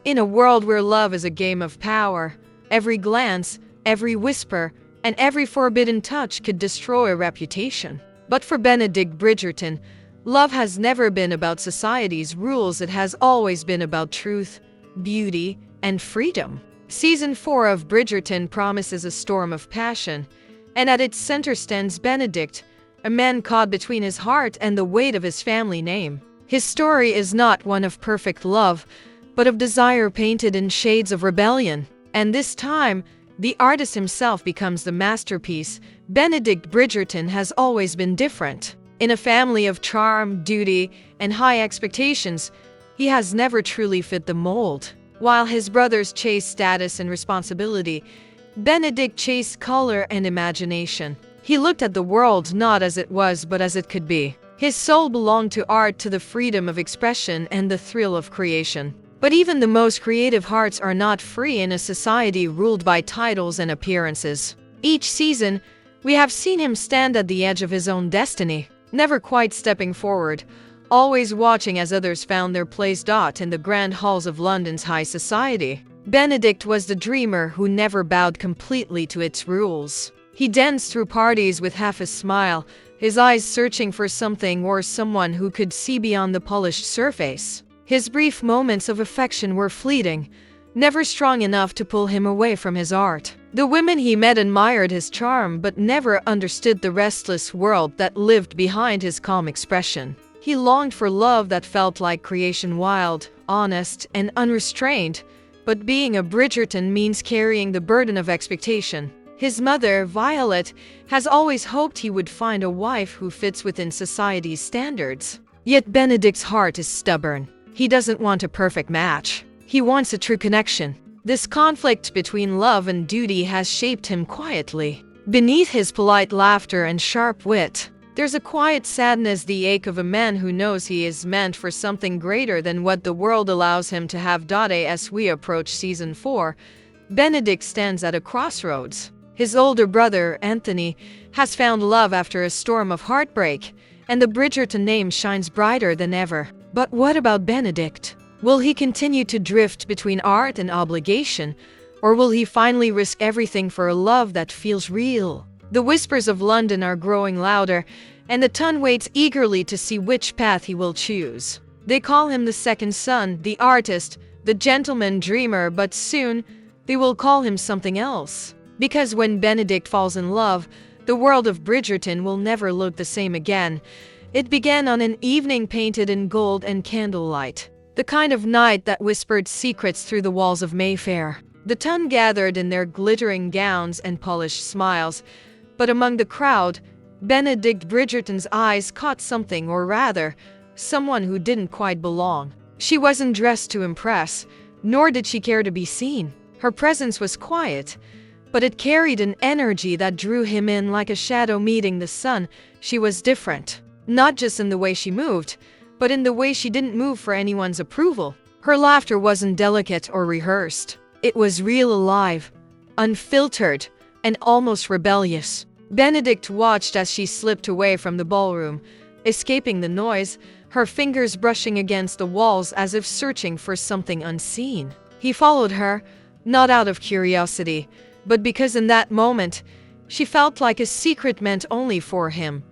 In a world where love is a game of power, every glance, every whisper, and every forbidden touch could destroy a reputation. But for Benedict Bridgerton, love has never been about society's rules. It has always been about truth, beauty, and freedom. Season 4 of Bridgerton promises a storm of passion, and at its center stands Benedict, a man caught between his heart and the weight of his family name. His story is not one of perfect love, but of desire painted in shades of rebellion. And this time, the artist himself becomes the masterpiece. Benedict Bridgerton has always been different. In a family of charm, duty, and high expectations, he has never truly fit the mold. While his brothers chase status and responsibility, Benedict chased color and imagination. He looked at the world not as it was, but as it could be. His soul belonged to art, to the freedom of expression and the thrill of creation. But even the most creative hearts are not free in a society ruled by titles and appearances. Each season, we have seen him stand at the edge of his own destiny, never quite stepping forward, always watching as others found their place. In the grand halls of London's high society, Benedict was the dreamer who never bowed completely to its rules. He danced through parties with half a smile, his eyes searching for something or someone who could see beyond the polished surface. His brief moments of affection were fleeting, never strong enough to pull him away from his art. The women he met admired his charm but never understood the restless world that lived behind his calm expression. He longed for love that felt like creation, wild, honest, and unrestrained, but being a Bridgerton means carrying the burden of expectation. His mother, Violet, has always hoped he would find a wife who fits within society's standards. Yet Benedict's heart is stubborn. He doesn't want a perfect match. He wants a true connection. This conflict between love and duty has shaped him quietly. Beneath his polite laughter and sharp wit, there's a quiet sadness, the ache of a man who knows he is meant for something greater than what the world allows him to have. As we approach season 4, Benedict stands at a crossroads. His older brother, Anthony, has found love after a storm of heartbreak, and the Bridgerton name shines brighter than ever. But what about Benedict? Will he continue to drift between art and obligation, or will he finally risk everything for a love that feels real? The whispers of London are growing louder, and the town waits eagerly to see which path he will choose. They call him the second son, the artist, the gentleman dreamer, but soon they will call him something else. Because when Benedict falls in love, the world of Bridgerton will never look the same again. It began on an evening painted in gold and candlelight, the kind of night that whispered secrets through the walls of Mayfair. The town gathered in their glittering gowns and polished smiles, but among the crowd, Benedict Bridgerton's eyes caught something, or rather, someone who didn't quite belong. She wasn't dressed to impress, nor did she care to be seen. Her presence was quiet, but it carried an energy that drew him in like a shadow meeting the sun. She was different. Not just in the way she moved, but in the way she didn't move for anyone's approval. Her laughter wasn't delicate or rehearsed. It was real, alive, unfiltered, and almost rebellious. Benedict watched as she slipped away from the ballroom, escaping the noise, her fingers brushing against the walls as if searching for something unseen. He followed her, not out of curiosity, but because in that moment, she felt like a secret meant only for him.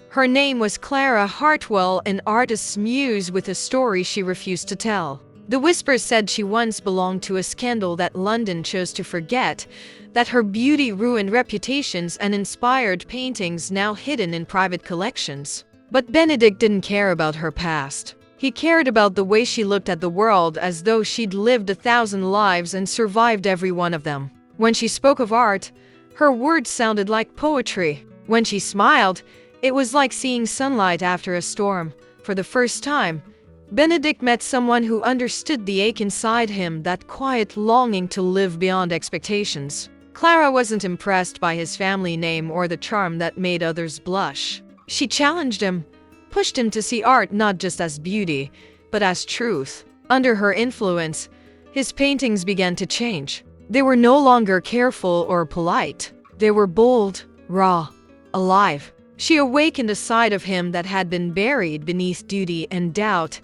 Her name was Clara Hartwell, an artist's muse with a story she refused to tell. The whispers said she once belonged to a scandal that London chose to forget, that her beauty ruined reputations and inspired paintings now hidden in private collections. But Benedict didn't care about her past. He cared about the way she looked at the world, as though she'd lived 1,000 lives and survived every one of them. When she spoke of art, her words sounded like poetry. When she smiled, it was like seeing sunlight after a storm. For the first time, Benedict met someone who understood the ache inside him, that quiet longing to live beyond expectations. Clara wasn't impressed by his family name or the charm that made others blush. She challenged him, pushed him to see art not just as beauty, but as truth. Under her influence, his paintings began to change. They were no longer careful or polite. They were bold, raw, alive. She awakened a side of him that had been buried beneath duty and doubt.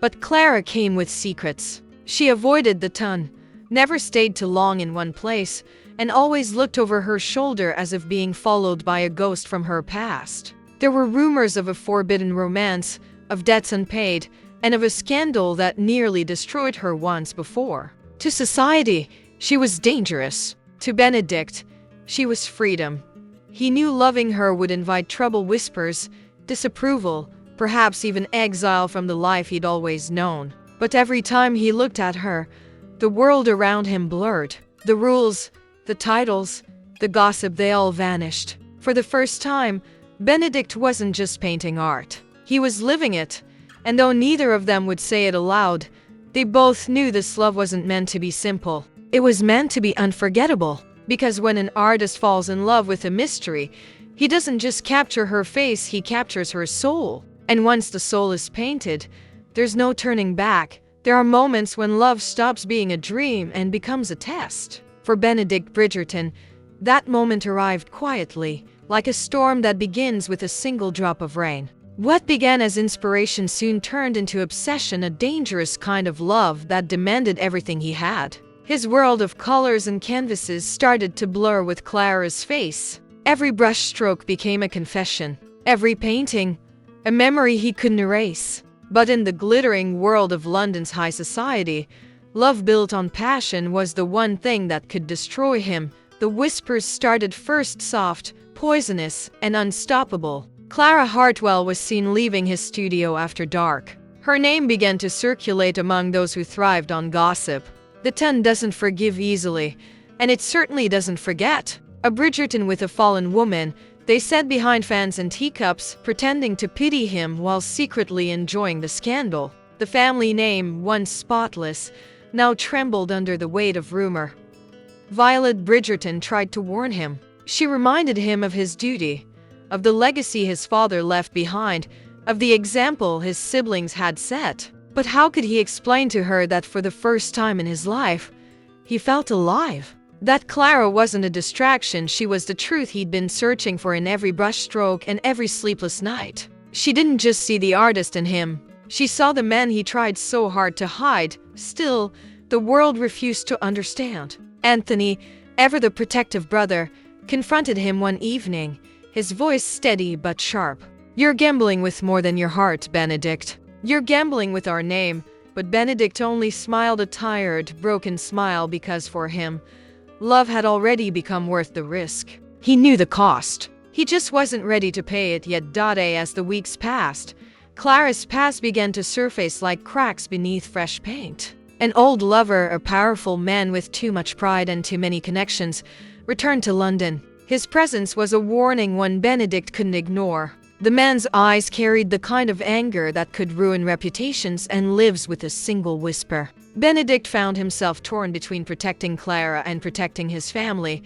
But Clara came with secrets. She avoided the ton, never stayed too long in one place, and always looked over her shoulder as if being followed by a ghost from her past. There were rumors of a forbidden romance, of debts unpaid, and of a scandal that nearly destroyed her once before. To society, she was dangerous. To Benedict, she was freedom. He knew loving her would invite trouble, whispers, disapproval, perhaps even exile from the life he'd always known. But every time he looked at her, the world around him blurred. The rules, the titles, the gossip, they all vanished. For the first time, Benedict wasn't just painting art. He was living it, and though neither of them would say it aloud, they both knew this love wasn't meant to be simple. It was meant to be unforgettable. Because when an artist falls in love with a mystery, he doesn't just capture her face, he captures her soul. And once the soul is painted, there's no turning back. There are moments when love stops being a dream and becomes a test. For Benedict Bridgerton, that moment arrived quietly, like a storm that begins with a single drop of rain. What began as inspiration soon turned into obsession, a dangerous kind of love that demanded everything he had. His world of colors and canvases started to blur with Clara's face. Every brushstroke became a confession. Every painting, a memory he couldn't erase. But in the glittering world of London's high society, love built on passion was the one thing that could destroy him. The whispers started first, soft, poisonous, and unstoppable. Clara Hartwell was seen leaving his studio after dark. Her name began to circulate among those who thrived on gossip. The ton doesn't forgive easily, and it certainly doesn't forget. A Bridgerton with a fallen woman, they sat behind fans and teacups, pretending to pity him while secretly enjoying the scandal. The family name, once spotless, now trembled under the weight of rumor. Violet Bridgerton tried to warn him. She reminded him of his duty, of the legacy his father left behind, of the example his siblings had set. But how could he explain to her that for the first time in his life, he felt alive? That Clara wasn't a distraction, she was the truth he'd been searching for in every brushstroke and every sleepless night. She didn't just see the artist in him, she saw the man he tried so hard to hide. Still, the world refused to understand. Anthony, ever the protective brother, confronted him one evening, his voice steady but sharp. "You're gambling with more than your heart, Benedict. You're gambling with our name." But Benedict only smiled, a tired, broken smile, because for him, love had already become worth the risk. He knew the cost. He just wasn't ready to pay it yet. As the weeks passed, Clara's past began to surface like cracks beneath fresh paint. An old lover, a powerful man with too much pride and too many connections, returned to London. His presence was a warning one Benedict couldn't ignore. The man's eyes carried the kind of anger that could ruin reputations and lives with a single whisper. Benedict found himself torn between protecting Clara and protecting his family.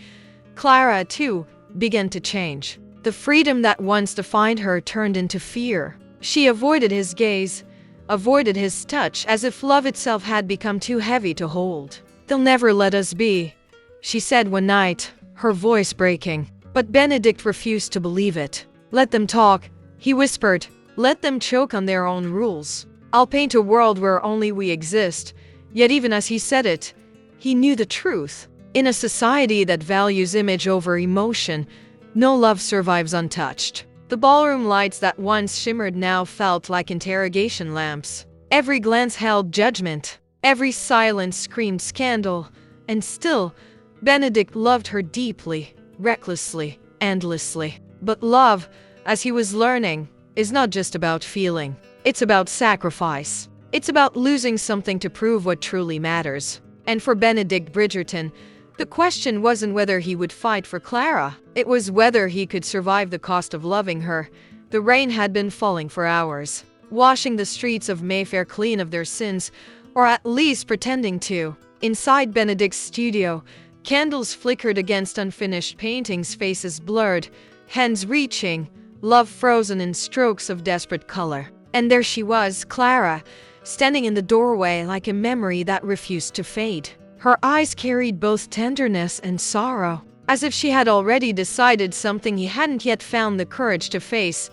Clara, too, began to change. The freedom that once defined her turned into fear. She avoided his gaze, avoided his touch, as if love itself had become too heavy to hold. "They'll never let us be," she said one night, her voice breaking. But Benedict refused to believe it. "Let them talk," he whispered. "Let them choke on their own rules. I'll paint a world where only we exist." Yet even as he said it, he knew the truth. In a society that values image over emotion, no love survives untouched. The ballroom lights that once shimmered now felt like interrogation lamps. Every glance held judgment. Every silence screamed scandal. And still, Benedict loved her deeply, recklessly, endlessly. But love, as he was learning, is not just about feeling. It's about sacrifice. It's about losing something to prove what truly matters. And for Benedict Bridgerton, the question wasn't whether he would fight for Clara. It was whether he could survive the cost of loving her. The rain had been falling for hours, washing the streets of Mayfair clean of their sins, or at least pretending to. Inside Benedict's studio, candles flickered against unfinished paintings, faces blurred, hands reaching, love frozen in strokes of desperate color. And there she was, Clara, standing in the doorway like a memory that refused to fade. Her eyes carried both tenderness and sorrow, as if she had already decided something he hadn't yet found the courage to face.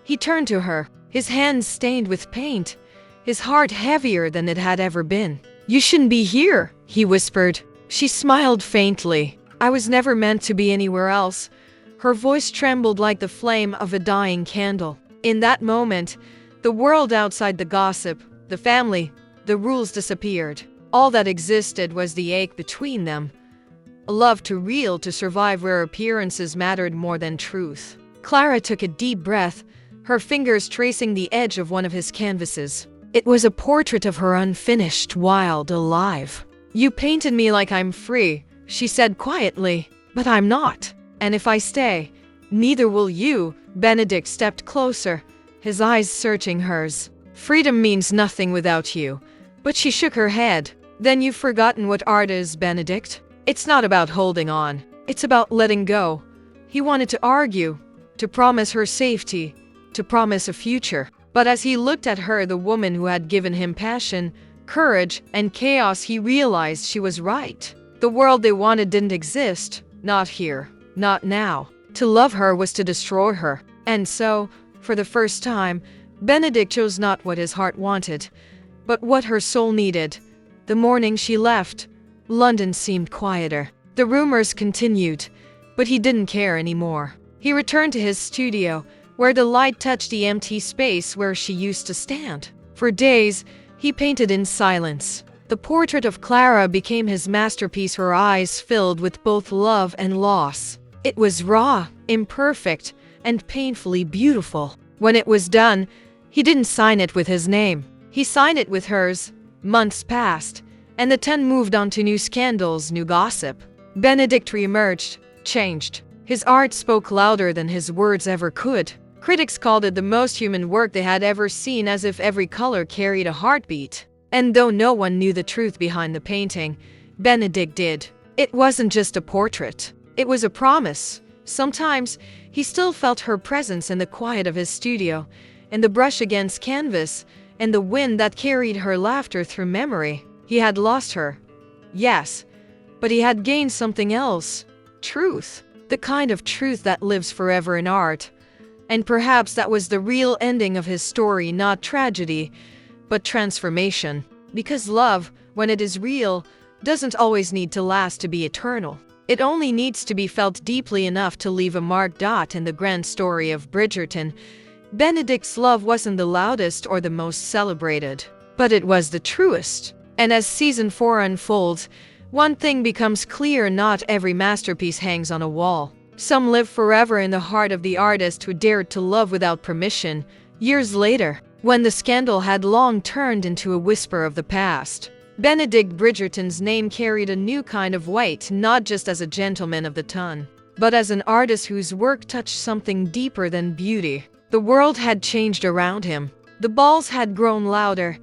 He turned to her, his hands stained with paint, his heart heavier than it had ever been. "You shouldn't be here," he whispered. She smiled faintly. "I was never meant to be anywhere else." Her voice trembled like the flame of a dying candle. In that moment, the world outside the gossip, the family, the rules disappeared. All that existed was the ache between them. A love too real to survive where appearances mattered more than truth. Clara took a deep breath, her fingers tracing the edge of one of his canvases. It was a portrait of her unfinished, wild, alive. "You painted me like I'm free," she said quietly, "but I'm not. And if I stay, neither will you." Benedict stepped closer, his eyes searching hers. "Freedom means nothing without you." But she shook her head. "Then you've forgotten what art is, Benedict. It's not about holding on. It's about letting go." He wanted to argue, to promise her safety, to promise a future. But as he looked at her, the woman who had given him passion, courage, and chaos, he realized she was right. The world they wanted didn't exist. Not here. Not now. To love her was to destroy her. And so, for the first time, Benedict chose not what his heart wanted, but what her soul needed. The morning she left, London seemed quieter. The rumors continued, but he didn't care anymore. He returned to his studio, where the light touched the empty space where she used to stand. For days, he painted in silence. The portrait of Clara became his masterpiece, her eyes filled with both love and loss. It was raw, imperfect, and painfully beautiful. When it was done, he didn't sign it with his name. He signed it with hers. Months passed, and the 10 moved on to new scandals, new gossip. Benedict reemerged, changed. His art spoke louder than his words ever could. Critics called it the most human work they had ever seen, as if every color carried a heartbeat. And though no one knew the truth behind the painting, Benedict did. It wasn't just a portrait. It was a promise. Sometimes, he still felt her presence in the quiet of his studio, in the brush against canvas, and the wind that carried her laughter through memory. He had lost her. Yes, but he had gained something else. Truth. The kind of truth that lives forever in art. And perhaps that was the real ending of his story, not tragedy, but transformation. Because love, when it is real, doesn't always need to last to be eternal. It only needs to be felt deeply enough to leave a mark. In the grand story of Bridgerton, Benedict's love wasn't the loudest or the most celebrated, but it was the truest. And as season 4 unfolds, one thing becomes clear: not every masterpiece hangs on a wall. Some live forever in the heart of the artist who dared to love without permission. Years later, when the scandal had long turned into a whisper of the past, Benedict Bridgerton's name carried a new kind of weight, not just as a gentleman of the ton, but as an artist whose work touched something deeper than beauty. The world had changed around him. The balls had grown louder,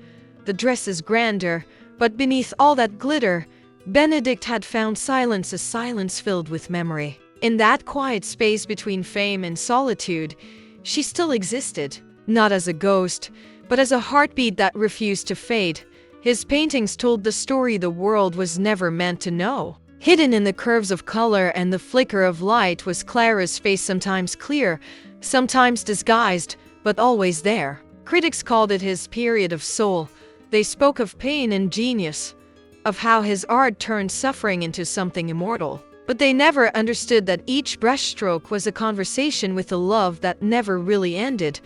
the dresses grander, but beneath all that glitter, Benedict had found silence, a silence filled with memory. In that quiet space between fame and solitude, she still existed, not as a ghost, but as a heartbeat that refused to fade. His paintings told the story the world was never meant to know. Hidden in the curves of color and the flicker of light was Clara's face, sometimes clear, sometimes disguised, but always there. Critics called it his period of soul. They spoke of pain and genius, of how his art turned suffering into something immortal. But they never understood that each brushstroke was a conversation with a love that never really ended.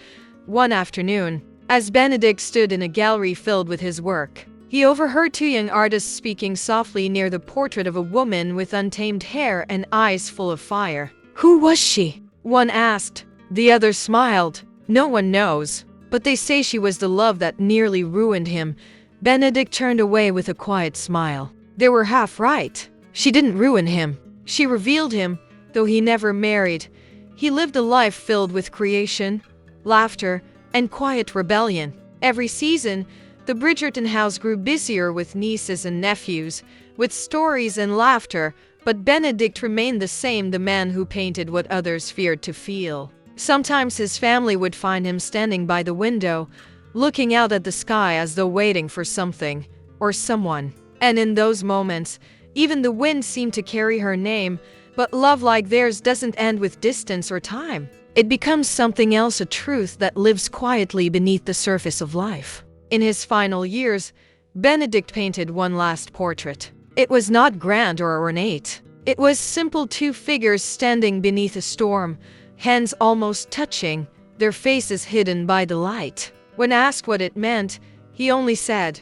One afternoon, as Benedict stood in a gallery filled with his work, he overheard 2 young artists speaking softly near the portrait of a woman with untamed hair and eyes full of fire. "Who was she?" one asked. The other smiled. "No one knows, but they say she was the love that nearly ruined him." Benedict turned away with a quiet smile. They were half right. She didn't ruin him. She revealed him, though he never married. He lived a life filled with creation, laughter, and quiet rebellion. Every season, the Bridgerton house grew busier with nieces and nephews, with stories and laughter, but Benedict remained the same, the man who painted what others feared to feel. Sometimes his family would find him standing by the window, looking out at the sky as though waiting for something or someone. And in those moments, even the wind seemed to carry her name. But love like theirs doesn't end with distance or time. It becomes something else, a truth that lives quietly beneath the surface of life. In his final years, Benedict painted one last portrait. It was not grand or ornate. It was simple, two figures standing beneath a storm, hands almost touching, their faces hidden by the light. When asked what it meant, he only said,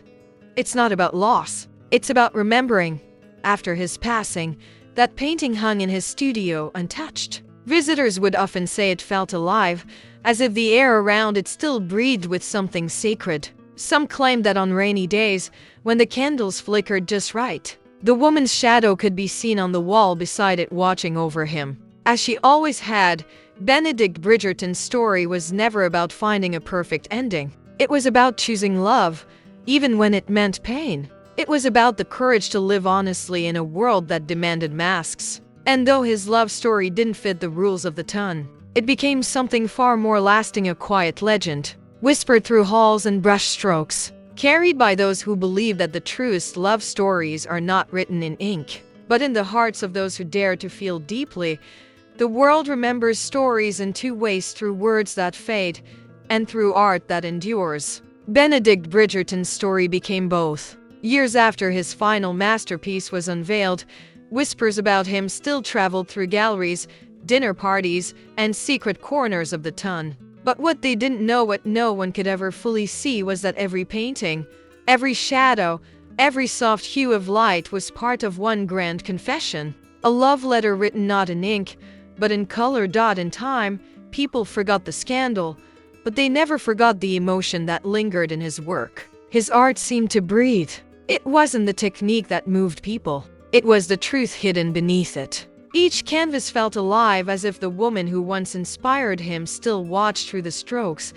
"It's not about loss, it's about remembering." After his passing, that painting hung in his studio untouched. Visitors would often say it felt alive, as if the air around it still breathed with something sacred. Some claimed that on rainy days, when the candles flickered just right, the woman's shadow could be seen on the wall beside it watching over him. As she always had, Benedict Bridgerton's story was never about finding a perfect ending. It was about choosing love, even when it meant pain. It was about the courage to live honestly in a world that demanded masks. And though his love story didn't fit the rules of the ton, it became something far more lasting, a quiet legend, whispered through halls and brushstrokes, carried by those who believe that the truest love stories are not written in ink, but in the hearts of those who dare to feel deeply. The world remembers stories in two ways: through words that fade, and through art that endures. Benedict Bridgerton's story became both. Years after his final masterpiece was unveiled, whispers about him still traveled through galleries, dinner parties, and secret corners of the ton. But what they didn't know, what no one could ever fully see, was that every painting, every shadow, every soft hue of light was part of one grand confession. A love letter written not in ink, but in color. In time, people forgot the scandal, but they never forgot the emotion that lingered in his work. His art seemed to breathe. It wasn't the technique that moved people. It was the truth hidden beneath it. Each canvas felt alive, as if the woman who once inspired him still watched through the strokes,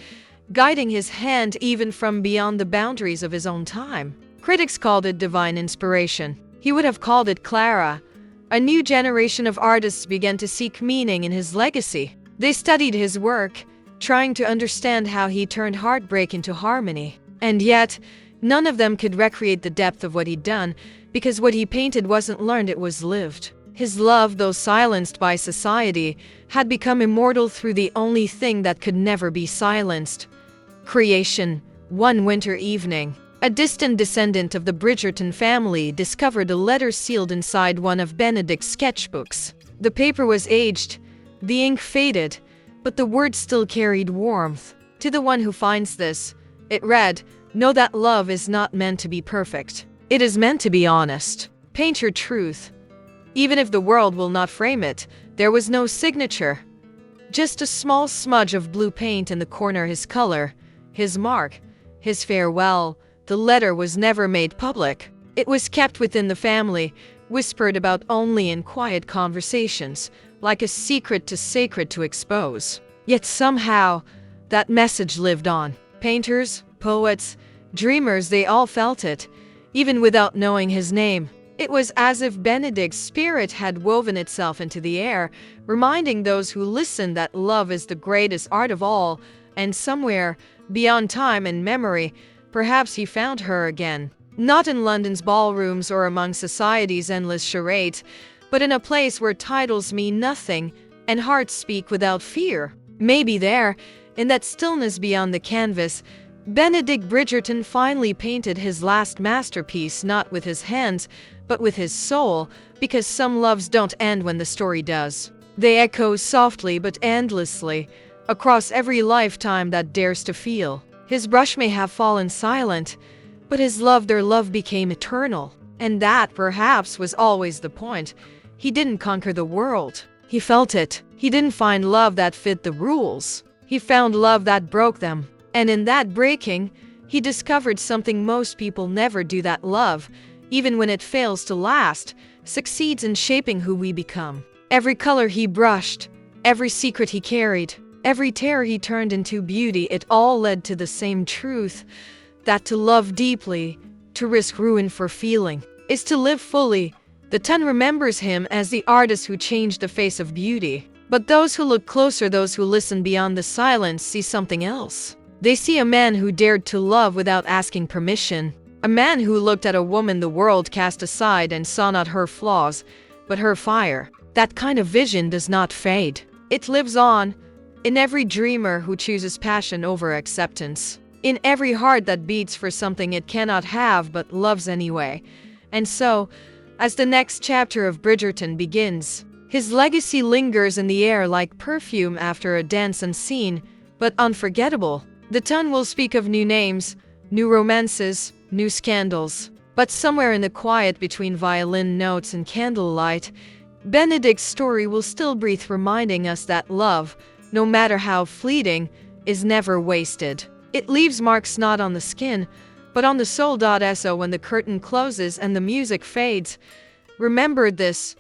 guiding his hand even from beyond the boundaries of his own time. Critics called it divine inspiration. He would have called it Clara. A new generation of artists began to seek meaning in his legacy. They studied his work, trying to understand how he turned heartbreak into harmony. And yet, none of them could recreate the depth of what he'd done, because what he painted wasn't learned, it was lived. His love, though silenced by society, had become immortal through the only thing that could never be silenced: creation. One winter evening, a distant descendant of the Bridgerton family discovered a letter sealed inside one of Benedict's sketchbooks. The paper was aged, the ink faded, but the words still carried warmth. To the one who finds this, it read, "Know that love is not meant to be perfect. It is meant to be honest. Paint your truth. Even if the world will not frame it." There was no signature, just a small smudge of blue paint in the corner, his color, his mark, his farewell. The letter was never made public. It was kept within the family, whispered about only in quiet conversations, like a secret too sacred to expose. Yet somehow, that message lived on. Painters, poets, dreamers, they all felt it, even without knowing his name. It was as if Benedict's spirit had woven itself into the air, reminding those who listened that love is the greatest art of all, and somewhere, beyond time and memory, perhaps he found her again. Not in London's ballrooms or among society's endless charades, but in a place where titles mean nothing and hearts speak without fear. Maybe there, in that stillness beyond the canvas, Benedict Bridgerton finally painted his last masterpiece, not with his hands, but with his soul, because some loves don't end when the story does. They echo softly but endlessly, across every lifetime that dares to feel. His brush may have fallen silent, but his love, their love became eternal. And that, perhaps, was always the point. He didn't conquer the world. He felt it. He didn't find love that fit the rules. He found love that broke them. And in that breaking, he discovered something most people never do: that love, even when it fails to last, succeeds in shaping who we become. Every color he brushed, every secret he carried, every tear he turned into beauty, it all led to the same truth, that to love deeply, to risk ruin for feeling, is to live fully. The ton remembers him as the artist who changed the face of beauty. But those who look closer, those who listen beyond the silence, see something else. They see a man who dared to love without asking permission. A man who looked at a woman the world cast aside and saw not her flaws, but her fire. That kind of vision does not fade. It lives on, in every dreamer who chooses passion over acceptance. in every heart that beats for something it cannot have but loves anyway. And so, as the next chapter of Bridgerton begins, his legacy lingers in the air like perfume after a dance unseen, but unforgettable. The tongue will speak of new names, new romances, new scandals. But somewhere in the quiet between violin notes and candlelight, Benedict's story will still breathe, reminding us that love, no matter how fleeting, is never wasted. It leaves marks not on the skin, but on the soul. So when the curtain closes and the music fades, remember this: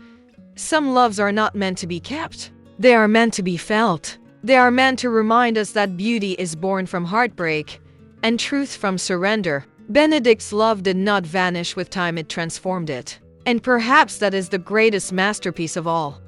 some loves are not meant to be kept. They are meant to be felt. They are meant to remind us that beauty is born from heartbreak, and truth from surrender. Benedict's love did not vanish with time, it transformed it. And perhaps that is the greatest masterpiece of all.